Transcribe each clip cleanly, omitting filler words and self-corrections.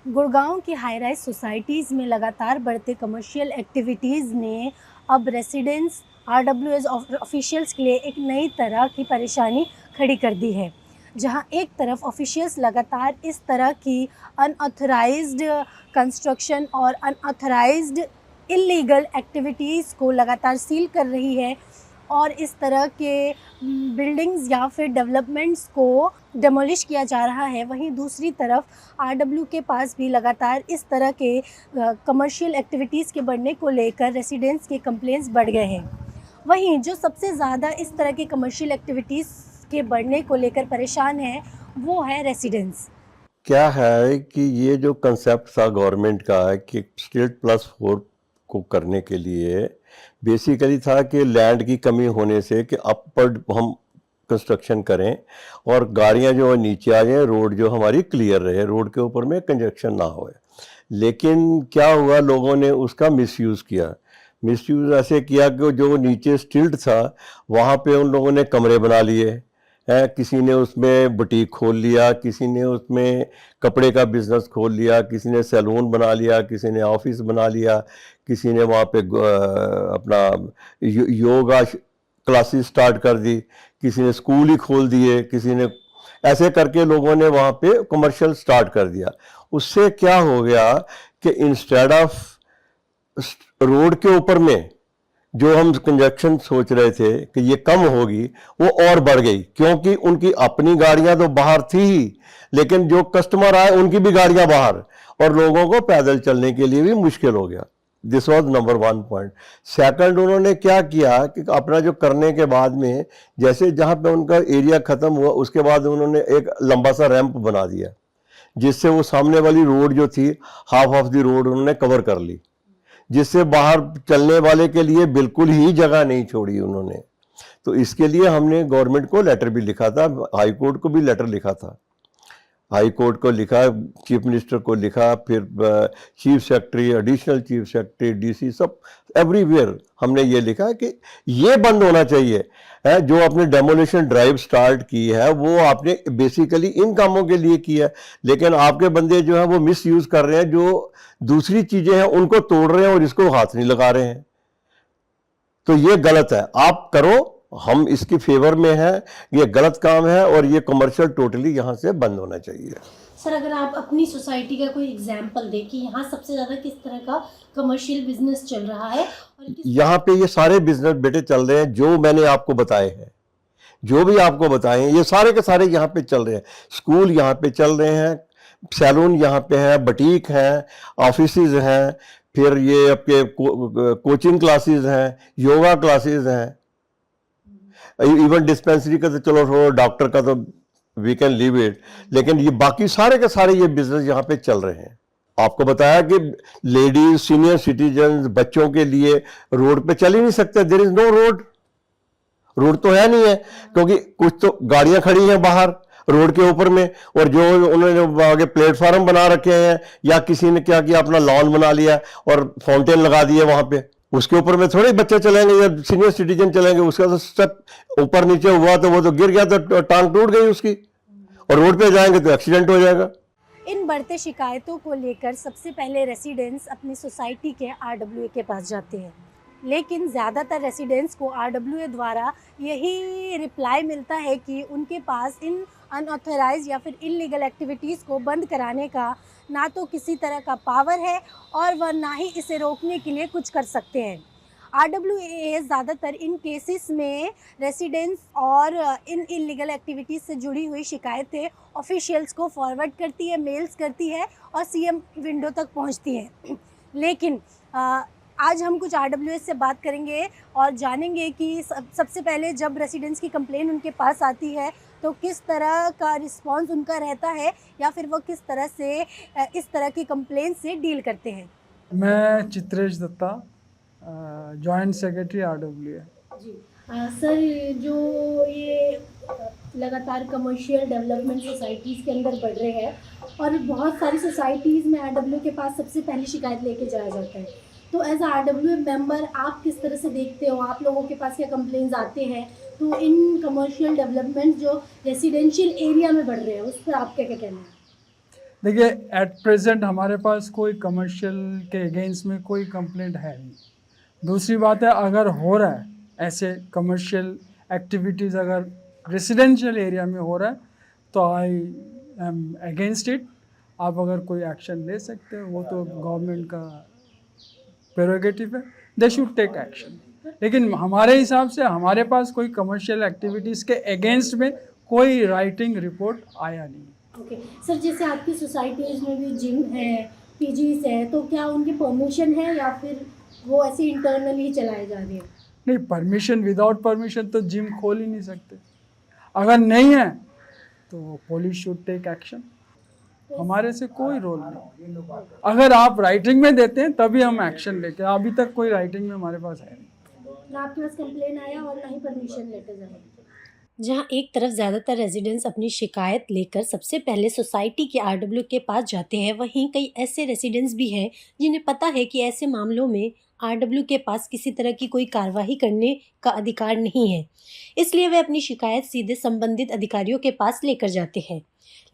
गुड़गांव की high rise societies में लगातार बढ़ते कमर्शियल एक्टिविटीज़ ने अब रेसिडेंट्स आरडब्ल्यूएस ऑफिशियल्स के लिए एक नई तरह की परेशानी खड़ी कर दी है। जहां एक तरफ ऑफिशियल्स लगातार इस तरह की अनऑथराइज्ड कंस्ट्रक्शन और अनऑथराइज्ड इलीगल एक्टिविटीज़ को लगातार सील कर रही है और इस तरह के बिल्डिंग्स या फिर डेवलपमेंट्स को डेमोलिश किया जा रहा है, वहीं दूसरी तरफ आरडब्ल्यू के पास भी लगातार इस तरह के कमर्शियल एक्टिविटीज़ के बढ़ने को लेकर रेसिडेंट्स के कंप्लेंट्स बढ़ गए हैं। वहीं जो सबसे ज़्यादा इस तरह के कमर्शियल एक्टिविटीज़ के बढ़ने को लेकर परेशान है वो है रेसिडेंट्स। क्या है कि ये जो कंसेप्ट था गवर्नमेंट का कि स्टेट प्लस 4 को करने के लिए बेसिकली था कि लैंड की कमी होने से कि अपर हम कंस्ट्रक्शन करें और गाड़ियां जो नीचे आ जाएं, रोड जो हमारी क्लियर रहे, रोड के ऊपर में कंजक्शन ना होए। लेकिन क्या हुआ, लोगों ने उसका मिसयूज़ किया। मिसयूज़ ऐसे किया कि जो नीचे स्टिल्ट था वहाँ पे उन लोगों ने कमरे बना लिए हैं, किसी ने उसमें बुटीक खोल लिया, किसी ने उसमें कपड़े का बिजनेस खोल लिया, किसी ने सैलून बना लिया, किसी ने ऑफिस बना लिया, किसी ने वहाँ पे अपना योगा क्लासेस स्टार्ट कर दी, किसी ने स्कूल ही खोल दिए, किसी ने ऐसे करके लोगों ने वहाँ पे कमर्शियल स्टार्ट कर दिया। उससे क्या हो गया कि इंस्टेड ऑफ रोड के ऊपर में जो हम कंजक्शन सोच रहे थे कि ये कम होगी, वो और बढ़ गई, क्योंकि उनकी अपनी गाड़ियां तो बाहर थी ही, लेकिन जो कस्टमर आए उनकी भी गाड़ियां बाहर, और लोगों को पैदल चलने के लिए भी मुश्किल हो गया। This was number 1 point. Second, उन्होंने क्या किया कि अपना जो करने के बाद में जैसे जहां पे उनका एरिया खत्म हुआ उसके बाद उन्होंने एक लंबा सा रैंप बना दिया, जिससे वो सामने वाली रोड जो थी हाफ ऑफ द रोड उन्होंने कवर कर ली, जिससे बाहर चलने वाले के लिए बिल्कुल ही जगह नहीं छोड़ी उन्होंने। तो इसके लिए हमने गवर्नमेंट को लेटर भी लिखा था, हाई कोर्ट को भी लेटर लिखा था, हाई कोर्ट को लिखा, चीफ मिनिस्टर को लिखा, फिर chief secretary, additional chief secretary, DC, सब एवरीवेयर हमने ये लिखा कि ये बंद होना चाहिए है। जो आपने डेमोलिशन ड्राइव स्टार्ट की है वो आपने बेसिकली इन कामों के लिए किया है, लेकिन आपके बंदे जो है वो मिस यूज कर रहे हैं, जो दूसरी चीजें हैं उनको तोड़ रहे हैं और इसको हाथ नहीं लगा रहे हैं। तो ये गलत है, आप करो, हम इसकी फेवर में हैं, ये गलत काम है और ये कमर्शियल टोटली यहाँ से बंद होना चाहिए। सर, अगर आप अपनी सोसाइटी का कोई एग्जांपल दें कि यहाँ सबसे ज़्यादा किस तरह का कमर्शियल बिजनेस चल रहा है और यहाँ पे ये सारे बिजनेस बेटे चल रहे हैं जो मैंने आपको बताए हैं, जो भी आपको बताए हैं ये सारे के सारे यहाँ पे चल रहे हैं। स्कूल यहाँ पे चल रहे हैं, सैलून यहाँ पे है, बुटीक है, ऑफिसेज हैं, फिर ये आपके कोचिंग क्लासेस हैं, योगा क्लासेस हैं, इवन डिस्पेंसरी का तो चलो डॉक्टर का तो वी कैन लीव इट, लेकिन ये बाकी सारे के सारे ये बिजनेस यहाँ पे चल रहे हैं। आपको बताया कि लेडीज, सीनियर सिटीजन, बच्चों के लिए रोड पे चल ही नहीं सकते, there is no road, road तो है नहीं है, क्योंकि कुछ तो गाड़ियां खड़ी हैं बाहर रोड के ऊपर में, और जो उन्होंने आगे प्लेटफॉर्म बना रखे हैं या किसी ने क्या किया अपना लॉन बना लिया और फाउंटेन लगा दिए वहां पे, उसके ऊपर में थोड़े बच्चे चलेंगे या सीनियर सिटीजन चलेंगे। उसका तो स्टेप ऊपर नीचे हुआ तो वो तो गिर गया तो टांग टूट गई उसकी, और रोड पे जाएंगे तो एक्सीडेंट हो जाएगा। इन बढ़ते शिकायतों को लेकर सबसे पहले रेसिडेंट्स अपनी सोसाइटी के आरडब्ल्यूए के पास जाते हैं, लेकिन ज़्यादातर रेसिडेंट्स को आरडब्ल्यूए द्वारा यही रिप्लाई मिलता है कि उनके पास इन अनऑथराइज या फिर इलीगल एक्टिविटीज़ को बंद कराने का ना तो किसी तरह का पावर है और वह ना ही इसे रोकने के लिए कुछ कर सकते हैं। आरडब्ल्यूए ज़्यादातर इन केसेस में रेसिडेंट्स और इन इलीगल एक्टिविटीज़ से जुड़ी हुई शिकायतें ऑफिशियल्स को फॉरवर्ड करती है, मेल्स करती है और सीएम विंडो तक पहुंचती हैं। लेकिन आज हम कुछ आरडब्ल्यूएस से बात करेंगे और जानेंगे कि सबसे पहले जब रेसिडेंट्स की कंप्लेन उनके पास आती है तो किस तरह का रिस्पांस उनका रहता है या फिर वो किस तरह से इस तरह की कंप्लेन से डील करते हैं। मैं Chitresh Dutta, joint secretary RWA. जी सर, जो ये लगातार कमर्शियल डेवलपमेंट सोसाइटीज़ के अंदर बढ़ रहे हैं और बहुत सारी सोसाइटीज़ में आरडब्ल्यू के पास सबसे पहली शिकायत लेके जाया जाता है, तो एज आरडब्ल्यू मेंबर आप किस तरह से देखते हो, आप लोगों के पास क्या कंप्लेंट्स आते हैं, तो इन कमर्शियल डेवलपमेंट जो रेसिडेंशियल एरिया में बढ़ रहे हैं उस पर आप क्या क्या कहना है? देखिए, एट प्रेजेंट हमारे पास कोई कमर्शियल के अगेंस्ट में कोई कंप्लेंट है नहीं। दूसरी बात है, अगर हो रहा है ऐसे कमर्शियल एक्टिविटीज़ अगर रेसिडेंशियल एरिया में हो रहा है तो आई एम अगेंस्ट इट। आप अगर कोई एक्शन ले सकते हो, वो तो गवर्नमेंट का प्रेरोगेटिव है, दे शुड टेक एक्शन। लेकिन हमारे हिसाब से हमारे पास कोई कमर्शियल एक्टिविटीज़ के अगेंस्ट में कोई राइटिंग रिपोर्ट आया नहीं। ओके सर, जैसे आपकी सोसाइटीज़ में भी जिम है, पीजीज है, तो क्या उनकी परमिशन है या फिर वो ऐसे इंटरनली चलाए जा रहे हैं? नहीं, परमिशन, विदाउट परमिशन तो जिम खोल ही नहीं सकते। अगर नहीं है तो पुलिस शुड टेक एक्शन। हमारे से कोई रोल नहीं। अगर आप राइटिंग में देते हैं तभी हम एक्शन लेके, अभी तक कोई राइटिंग में हमारे पास है नहीं। ना आपके पास कंप्लेन आया और ना ही परमिशन लेटर आया। जहां एक तरफ ज़्यादातर रेजिडेंट्स अपनी शिकायत लेकर सबसे पहले सोसाइटी के आरडब्ल्यू के पास जाते हैं, वहीं कई ऐसे रेजिडेंट्स भी हैं जिन्हें पता है कि ऐसे मामलों में आरडब्ल्यू के पास किसी तरह की कोई कार्रवाई करने का अधिकार नहीं है, इसलिए वे अपनी शिकायत सीधे संबंधित अधिकारियों के पास लेकर जाते हैं।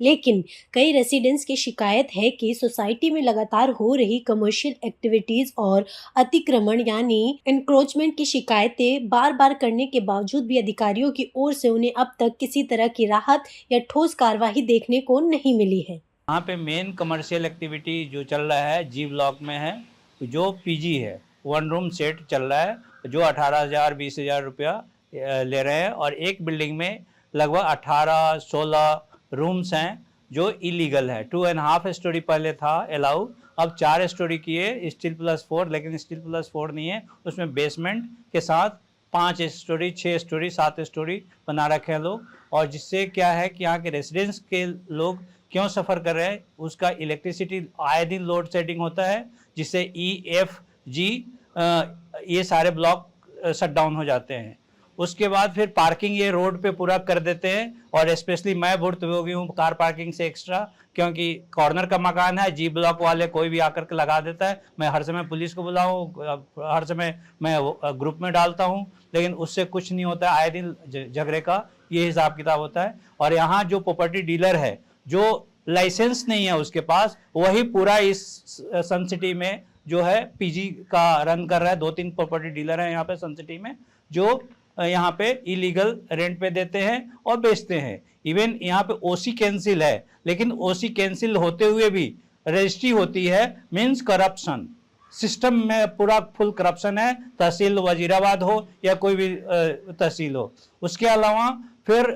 लेकिन कई रेसिडेंट्स की शिकायत है कि सोसाइटी में लगातार हो रही कमर्शियल एक्टिविटीज़ और अतिक्रमण यानी एनक्रोचमेंट की शिकायतें बार बार करने के बावजूद भी अधिकारियों की ओर से उन्हें अब तक किसी तरह की राहत या ठोस कार्रवाई देखने को नहीं मिली है। यहाँ पे मेन कमर्शियल एक्टिविटी जो चल रहा है जी ब्लॉक में है, जो पीजी है, 1 रूम सेट चल रहा है, जो 18,000 20,000 रुपया ले रहे हैं, और एक बिल्डिंग में लगभग 18-16 रूम्स हैं जो इलीगल है। 2.5 स्टोरी पहले था अलाउ, अब 4 स्टोरी किए, स्टील प्लस 4, लेकिन स्टील प्लस 4 नहीं है, उसमें बेसमेंट के साथ 5 स्टोरी 6 स्टोरी 7 स्टोरी बना रखे हैं लोग। और जिससे क्या है कि यहाँ के रेसिडेंट्स के लोग क्यों सफ़र कर रहे हैं, उसका इलेक्ट्रिसिटी आए दिन लोड शेडिंग होता है, जिससे EFG ये सारे ब्लॉक शट डाउन हो जाते हैं। उसके बाद फिर पार्किंग ये रोड पे पूरा कर देते हैं, और स्पेशली मैं भुक्तभोगी हूँ कार पार्किंग से एक्स्ट्रा, क्योंकि कॉर्नर का मकान है, जी ब्लॉक वाले कोई भी आकर के लगा देता है। मैं हर समय पुलिस को बुलाऊँ, हर समय मैं ग्रुप में डालता हूँ, लेकिन उससे कुछ नहीं होता है, आए दिन झगड़े का ये हिसाब किताब होता है। और यहाँ जो प्रॉपर्टी डीलर है, जो लाइसेंस नहीं है उसके पास, वही पूरा इस सन सिटी में जो है पीजी का रन कर रहा है। 2-3 प्रॉपर्टी डीलर हैं यहाँ पे सन सिटी में, जो यहाँ पे इलीगल रेंट पे देते हैं और बेचते हैं। इवन यहाँ पे ओसी कैंसिल है, लेकिन ओसी कैंसिल होते हुए भी रजिस्ट्री होती है, मीन्स करप्शन। सिस्टम में पूरा फुल करप्शन है, तहसील वजीराबाद हो या कोई भी तहसील हो। उसके अलावा फिर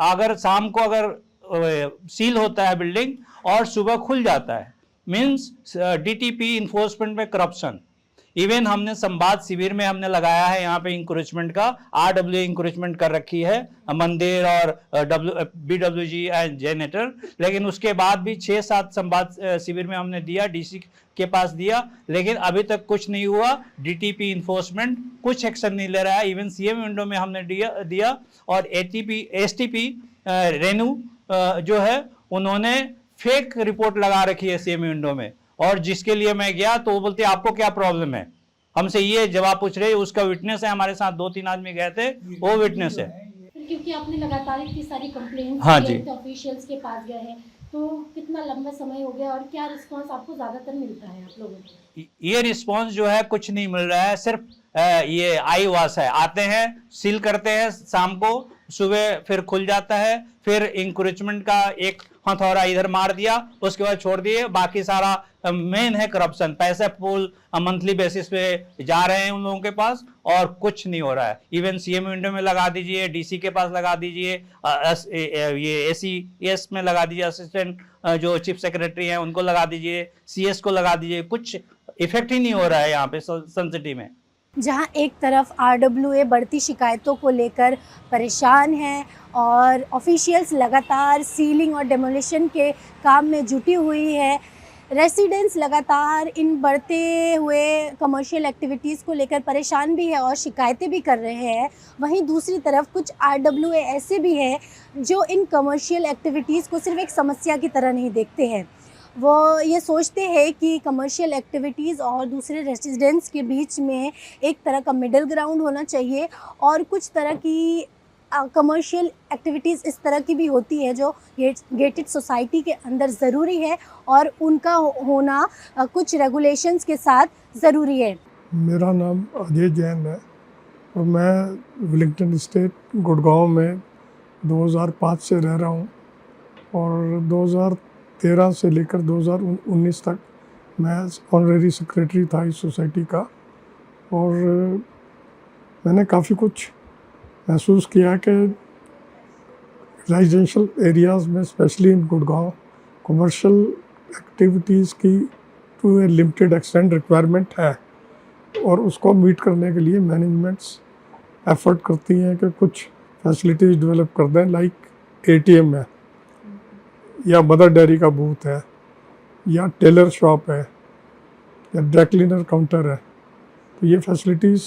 अगर शाम को अगर सील होता है बिल्डिंग और सुबह खुल जाता है, मीन्स DTP इन्फोर्समेंट में करप्शन। इवन हमने संवाद शिविर में हमने लगाया है यहाँ पे इंक्रोचमेंट का, RWA इंक्रोचमेंट कर रखी है, मंदिर और BWG एंड जनरेटर, लेकिन उसके बाद भी 6-7 संवाद शिविर में हमने दिया, DC के पास दिया, लेकिन अभी तक कुछ नहीं हुआ। DTP इन्फोर्समेंट कुछ एक्शन नहीं ले रहा है। इवन CM विंडो में हमने दिया और STP रेनू जो है, उन्होंने फेक रिपोर्ट लगा रखी है CM विंडो में, और जिसके लिए मैं गया तो वो बोलते आपको क्या प्रॉब्लम है, हमसे ये जवाब पूछ रहे। उसका विटनेस है, हमारे साथ 2-3 आदमी गए थे, वो विटनेस है। क्योंकि आपने लगातार इतनी सारी कंप्लेंट्स हाँ जी, ऑफिशियल्स के पास गए हैं, तो कितना लंबा समय हो गया और क्या रिस्पांस आपको ज़्यादातर मिलता है आप लोगों को? ये रिस्पांस जो है कुछ नहीं मिल रहा है, सिर्फ ये आई वास है, आते हैं सील करते हैं शाम को, सुबह फिर खुल जाता है, फिर इंक्रोचमेंट का एक हथौड़ा इधर मार दिया, उसके बाद छोड़ दिए। बाकी सारा मेन है करप्शन, पैसे फुल मंथली बेसिस पे जा रहे हैं उन लोगों के पास, और कुछ नहीं हो रहा है। इवन CM विंडो में लगा दीजिए, DC के पास लगा दीजिए, ये ACS में लगा दीजिए, असिस्टेंट जो चीफ सेक्रेटरी हैं उनको लगा दीजिए, CS को लगा दीजिए, कुछ इफेक्ट ही नहीं हो रहा है यहाँ पे सन सिटी में। जहां एक तरफ RWA बढ़ती शिकायतों को लेकर परेशान है और ऑफिशियल्स लगातार सीलिंग और डेमोलिशन के काम में जुटी हुई है, रेसिडेंट्स लगातार इन बढ़ते हुए कमर्शियल एक्टिविटीज़ को लेकर परेशान भी है और शिकायतें भी कर रहे हैं, वहीं दूसरी तरफ कुछ RWA ऐसे भी हैं जो इन कमर्शियल एक्टिविटीज़ को सिर्फ एक समस्या की तरह नहीं देखते हैं। वो ये सोचते हैं कि कमर्शियल एक्टिविटीज़ और दूसरे रेसिडेंट्स के बीच में एक तरह का मिडिल ग्राउंड होना चाहिए और कुछ तरह की कमर्शियल एक्टिविटीज़ इस तरह की भी होती है जो गेटेड सोसाइटी के अंदर ज़रूरी है और उनका होना कुछ रेगुलेशंस के साथ ज़रूरी है। मेरा नाम अजय जैन है और मैं विलिंगटन स्टेट गुड़गांव में 2005 से रह रहा हूँ और 2013 से लेकर 2019 तक मैं ऑनरेरी सेक्रेटरी था इस सोसाइटी का। और मैंने काफ़ी कुछ महसूस किया कि रेजिडेंशियल एरियाज़ में specially in Gurgaon commercial activities की to a limited extent requirement है और उसको मीट करने के लिए मैनेजमेंट्स एफर्ट करती हैं कि कुछ फैसिलिटीज़ डेवलप कर दें, लाइक एटीएम है या मदर डेयरी का बूथ है या टेलर शॉप है या ड्राई क्लीनर काउंटर है। तो ये फैसिलिटीज़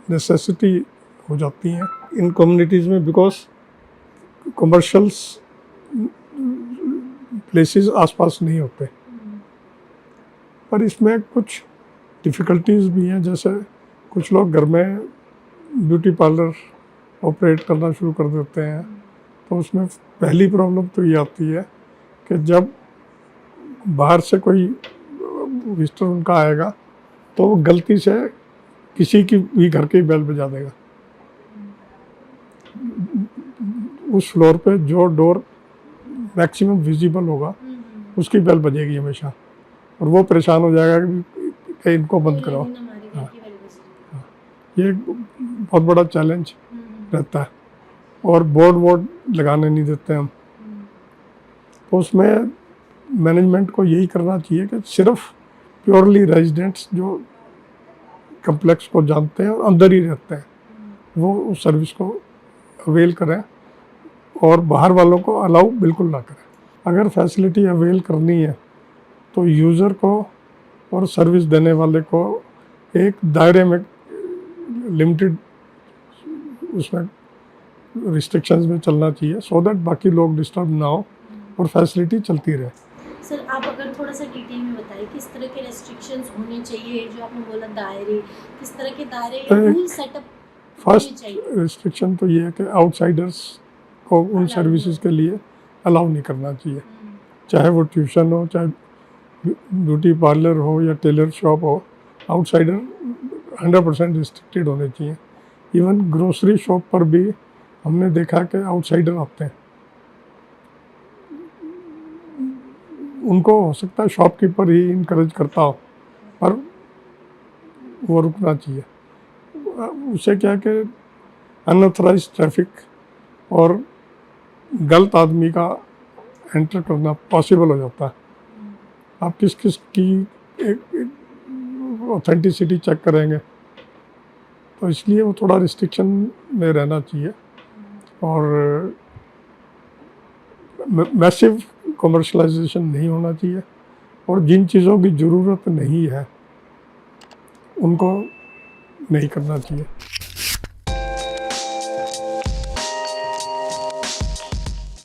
नेसेसिटी हो जाती हैं इन कम्युनिटीज़ में, बिकॉज कमर्शियल्स प्लेसेस आसपास नहीं होते। पर इसमें कुछ डिफ़िकल्टीज़ भी हैं, जैसे कुछ लोग घर में ब्यूटी पार्लर ऑपरेट करना शुरू कर देते हैं। तो उसमें पहली प्रॉब्लम तो ये आती है कि जब बाहर से कोई विजिटर उनका आएगा तो वो गलती से किसी की भी घर की बेल बजा देगा। उस फ्लोर पे जो डोर मैक्सिमम विजिबल होगा उसकी बेल बजेगी हमेशा और वो परेशान हो जाएगा कि इनको बंद कराओ। हाँ, ये बहुत बड़ा चैलेंज रहता है। और बोर्ड लगाने नहीं देते हम। तो उसमें मैनेजमेंट को यही करना चाहिए कि सिर्फ प्योरली रेजिडेंट्स जो कम्प्लेक्स को जानते हैं और अंदर ही रहते हैं वो उस सर्विस को अवेल करें और बाहर वालों को अलाउ बिल्कुल ना करें। अगर फैसिलिटी अवेल करनी है तो यूज़र को और सर्विस देने वाले को एक दायरे में लिमिटेड उसमें रिस्ट्रिक्शंस में चलना चाहिए, सो दैट बाकी लोग डिस्टर्ब ना हो और फैसिलिटी चलती रहे। सर, आप अगर थोड़ा सा डिटेल में बताइए किस तरह के रेस्ट्रिक्शंस होने चाहिए, जो आपने बोला दायरे, किस तरह के दायरे या रूल सेटअप होने फर्स्ट चाहिए? रिस्ट्रिक्शन तो ये है कि आउटसाइडर्स को उन सर्विसेज के लिए अलाउ नहीं करना चाहिए, चाहे वो ट्यूशन हो, चाहे ब्यूटी पार्लर हो या टेलर शॉप हो। आउटसाइडर 100% रिस्ट्रिक्टेड होने चाहिए। इवन ग्रोसरी शॉप पर भी हमने देखा कि आउटसाइडर आते हैं, उनको हो सकता है शॉपकीपर ही इनकरेज करता हो, पर वो रुकना चाहिए। उससे क्या है कि अनऑथराइज ट्रैफिक और गलत आदमी का एंटर करना पॉसिबल हो जाता है। आप किस किस की ऑथेंटिसिटी चेक करेंगे, तो इसलिए वो थोड़ा रिस्ट्रिक्शन में रहना चाहिए और मैसिव कमर्शलाइजेशन नहीं होना चाहिए और जिन चीज़ों की ज़रूरत नहीं है उनको नहीं करना चाहिए।